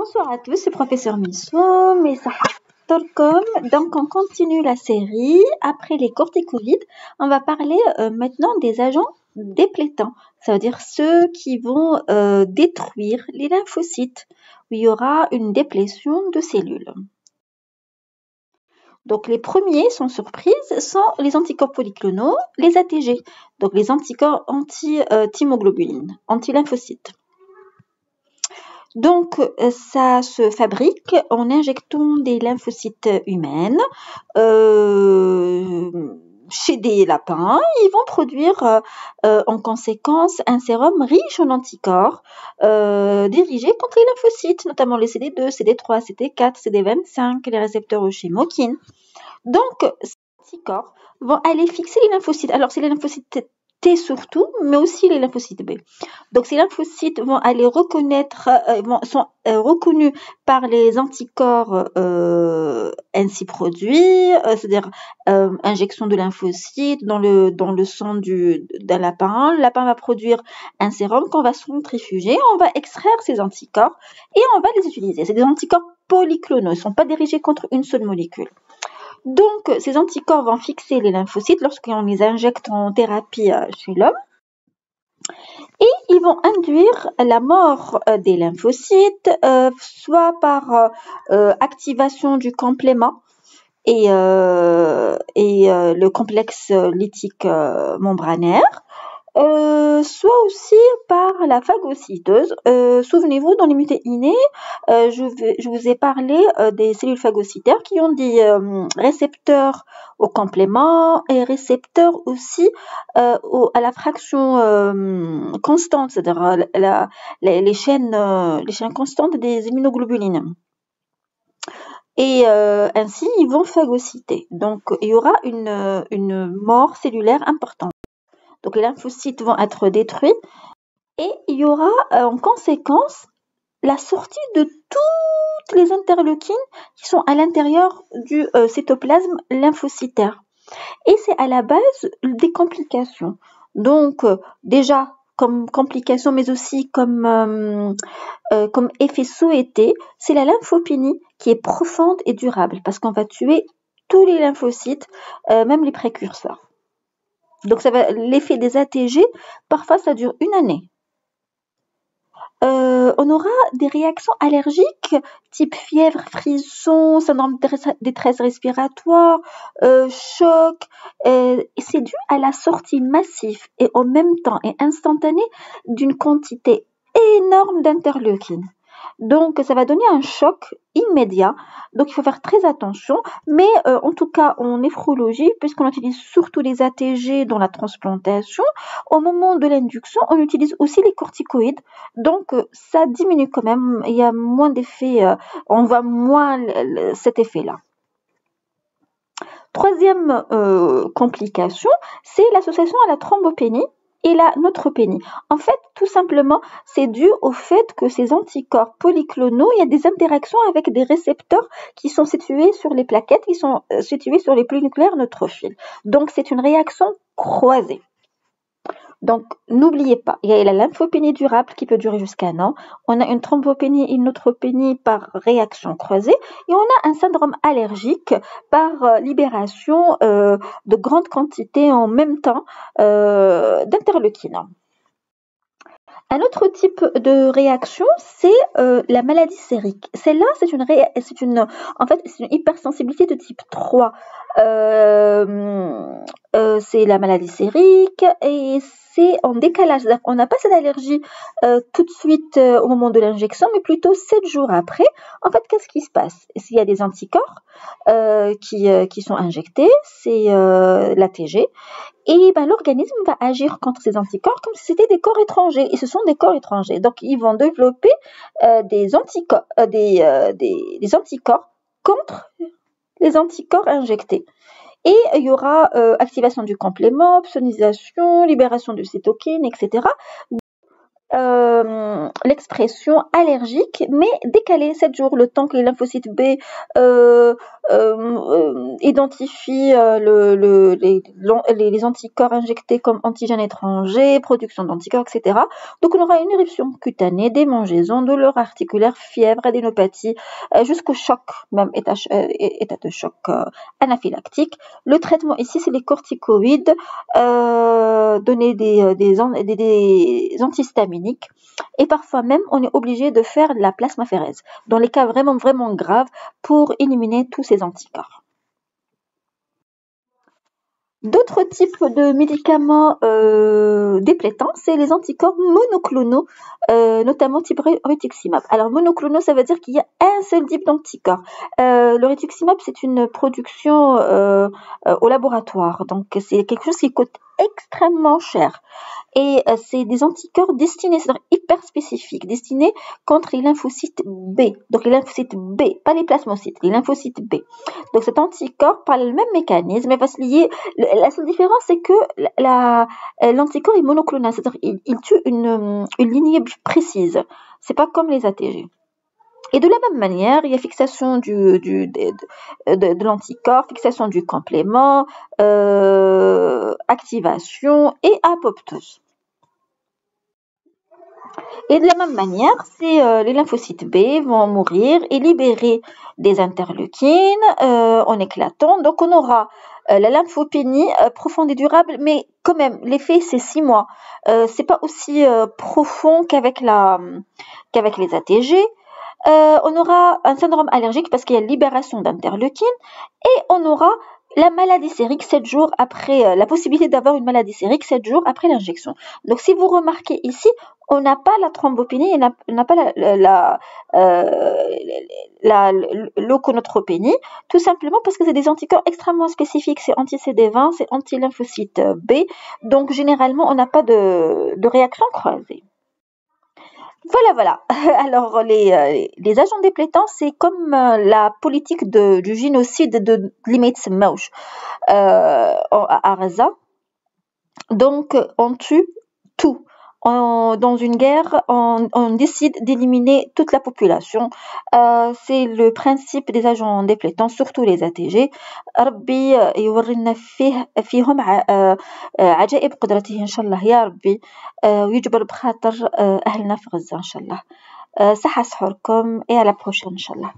Bonsoir à tous, c'est Professeur Misso, donc on continue la série. Après les corticoïdes, on va parler maintenant des agents déplétants. Ça veut dire ceux qui vont détruire les lymphocytes, où il y aura une déplétion de cellules. Donc les premiers, sans surprise, sont les anticorps polyclonaux, les ATG, donc les anticorps anti-thymoglobulines, anti-lymphocytes. Donc, ça se fabrique en injectant des lymphocytes humaines chez des lapins. Ils vont produire en conséquence un sérum riche en anticorps dirigé contre les lymphocytes, notamment les CD2, CD3, CD4, CD25, les récepteurs chimokines. Donc, ces anticorps vont aller fixer les lymphocytes. Alors, c'est les lymphocytes T surtout, mais aussi les lymphocytes B. Donc, ces lymphocytes vont aller sont reconnus par les anticorps ainsi produits, c'est-à-dire injection de lymphocytes dans le sang d'un lapin. Le lapin va produire un sérum qu'on va centrifuger, on va extraire ces anticorps et on va les utiliser. C'est des anticorps polyclonaux, ils ne sont pas dirigés contre une seule molécule. Donc, ces anticorps vont fixer les lymphocytes lorsqu'on les injecte en thérapie chez l'homme. Et ils vont induire la mort des lymphocytes, soit par activation du complément et le complexe lytique membranaire, soit aussi par la phagocytose. Souvenez-vous, dans l'immunité innée, je vous ai parlé des cellules phagocytaires qui ont des récepteurs au complément et récepteurs aussi à la fraction constante, c'est-à-dire les chaînes constantes des immunoglobulines. Et ainsi, ils vont phagocyter. Donc, il y aura une mort cellulaire importante. Donc, les lymphocytes vont être détruits et il y aura en conséquence la sortie de toutes les interleukines qui sont à l'intérieur du cytoplasme lymphocytaire. Et c'est à la base des complications. Donc, déjà, comme complication, mais aussi comme effet souhaité, c'est la lymphopénie qui est profonde et durable parce qu'on va tuer tous les lymphocytes, même les précurseurs. Donc, l'effet des ATG, parfois, ça dure une année. On aura des réactions allergiques type fièvre, frisson, syndrome de détresse respiratoire, choc. C'est dû à la sortie massive et en même temps et instantanée d'une quantité énorme d'interleukines. Donc, ça va donner un choc immédiat. Donc, il faut faire très attention. Mais en tout cas, en néphrologie, puisqu'on utilise surtout les ATG dans la transplantation, au moment de l'induction, on utilise aussi les corticoïdes. Donc, ça diminue quand même. Il y a moins d'effets. On voit moins cet effet-là. Troisième complication, c'est l'association à la thrombopénie et la neutropénie. En fait, tout simplement, c'est dû au fait que ces anticorps polyclonaux, il y a des interactions avec des récepteurs qui sont situés sur les plaquettes, qui sont situés sur les polynucléaires neutrophiles. Donc, c'est une réaction croisée. Donc, n'oubliez pas, il y a la lymphopénie durable qui peut durer jusqu'à un an. On a une thrombopénie et une neutropénie par réaction croisée. Et on a un syndrome allergique par libération de grandes quantités en même temps d'interleukines. Un autre type de réaction, c'est la maladie sérique. Celle-là, c'est une hypersensibilité de type 3. C'est la maladie sérique et c'est en décalage. On n'a pas cette allergie tout de suite au moment de l'injection, mais plutôt 7 jours après. En fait, qu'est-ce qui se passe? S'il y a des anticorps qui sont injectés, c'est l'ATG. Et l'organisme va agir contre ces anticorps comme si c'était des corps étrangers. Et ce sont des corps étrangers. Donc, ils vont développer des anticorps contre les anticorps injectés. Et il y aura activation du complément, opsonnisation, libération de cytokines, etc. l'expression allergique, mais décalée 7 jours, le temps que les lymphocytes B euh, identifient les anticorps injectés comme antigènes étrangers, production d'anticorps, etc. Donc on aura une éruption cutanée, démangeaison, douleur articulaire, fièvre, adénopathie, jusqu'au choc, même état de choc anaphylactique. Le traitement ici, c'est les corticoïdes, donner des antihistaminiques, et parfois même on est obligé de faire de la plasmaphérèse dans les cas vraiment vraiment graves pour éliminer tous ces anticorps. D'autres types de médicaments déplétants, c'est les anticorps monoclonaux, notamment type rituximab. Alors monoclonaux, ça veut dire qu'il y a un seul type d'anticorps. Le rituximab, c'est une production au laboratoire, donc c'est quelque chose qui coûte extrêmement cher. Et c'est des anticorps destinés, c'est-à-dire hyper spécifiques, destinés contre les lymphocytes B. Donc les lymphocytes B, pas les plasmocytes, les lymphocytes B. Donc cet anticorps, par le même mécanisme, il va se lier. La seule différence, c'est que l'anticorps est monoclonal, c'est-à-dire il tue une lignée précise. C'est pas comme les ATG. Et de la même manière, il y a fixation de l'anticorps, fixation du complément, activation et apoptose. Et de la même manière, les lymphocytes B vont mourir et libérer des interleukines en éclatant. Donc on aura la lymphopénie profonde et durable, mais quand même, l'effet c'est 6 mois. C'est pas aussi profond qu'avec les ATG. On aura un syndrome allergique parce qu'il y a libération d'interleukines, et on aura la maladie sérique 7 jours après, la possibilité d'avoir une maladie sérique 7 jours après l'injection. Donc si vous remarquez ici, on n'a pas la thrombopénie, on n'a pas l'euconotropénie, tout simplement parce que c'est des anticorps extrêmement spécifiques, c'est anti-CD20, c'est anti-lymphocyte B, donc généralement on n'a pas de réaction croisée. Voilà. Alors, les agents déplétants, c'est comme la politique du génocide de Limits Mauch à Gaza. Donc, on tue tout. Dans une guerre, on décide d'éliminer toute la population. C'est le principe des agents déplétants, surtout les ATG. ربي يورينا فيهم عجائب قدرته إن شاء الله يا ربي، ويجبر بخاطر أهلنا في غزة إن شاء الله. صحة سحوركم et à la prochaine إن شاء الله.